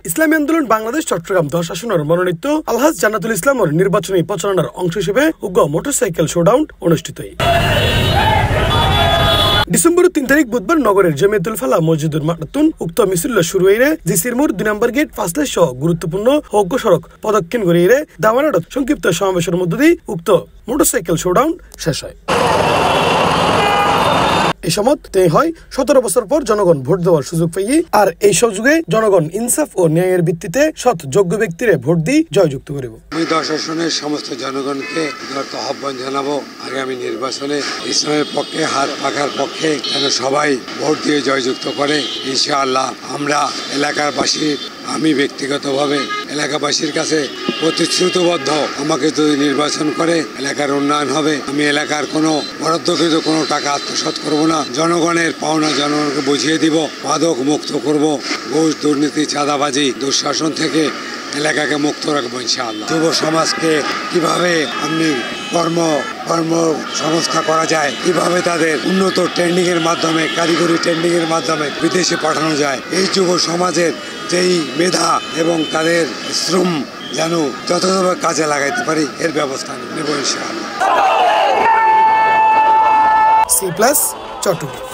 ইসলামী আন্দোলন বাংলাদেশ চট্টগ্রাম 10 আসনের মনোনীত আলহাজ জান্নাতুল ইসলামের নির্বাচনী প্রচারণার অংশ হিসেবে উগ্র মোটরসাইকেল শোডাউন অনুষ্ঠিত হয়। ডিসেম্বর 3 তারিখ বুধবার নগরের জমিয়তুল ফালাহ মসজিদুর মাঠতুন উক্ত মিছিল শুরু হইরে জিসির মোড় 2 নম্বর গেট ফাসলে সহ গুরুত্বপূর্ণ অজ্ঞ সড়ক প্রদক্ষিণ করিয়ে দাওয়ানাডত সংক্ষিপ্ত সমাবেশের মধ্য দিয়ে উক্ত মোটরসাইকেল শোডাউন শেষ হয়। এই সময় হয় 17 বছর পর জনগণ ভোট দেওয়ার সুযোগ পেয়ে আর এই সুযোগে জনগণ ইনসাফ ও ন্যায়ের ভিত্তিতে সৎ যোগ্য ব্যক্তিরে ভোট দিয়ে জয়যুক্ত করব। আমি 10 আসনের সমস্ত জনগণকে আহ্বান জানাবো আগামী নির্বাচনে ইসলামের পক্ষে হাত পাখার পক্ষে যেন সবাই ভোট দিয়ে জয়যুক্ত করে। ইনশাআল্লাহ আমরা এলাকাবাসীর আমি ব্যক্তিগতভাবে এলাকাবাসীর কাছে প্রতিশ্রুতিবদ্ধ, আমাকে যদি নির্বাচন করে এলাকার উন্নয়ন হবে। আমি এলাকার কোনো বরাদ্দকৃত কোনো টাকা আত্মসাৎ করব না, জনগণের পাওনা জনগণকে বুঝিয়ে দিব, মাদক মুক্ত করব, ঘুষ দুর্নীতি চাঁদাবাজি দুঃশাসন থেকে এলাকাকে মুক্ত রাখবো ইনশাআল্লাহ। যুব সমাজকে কিভাবে আপনি কর্মসংস্থা করা যায়, কিভাবে তাদের উন্নত ট্রেনিং এর মাধ্যমে কারিগরি ট্রেনিং এর মাধ্যমে বিদেশে পাঠানো যায়, এই যুব সমাজের যেই মেধা এবং তাদের শ্রম যেন যথাযথভাবে কাজে লাগাইতে পারি এর ব্যবস্থা নেব ইনশাআল্লাহ। C plus Chittagong.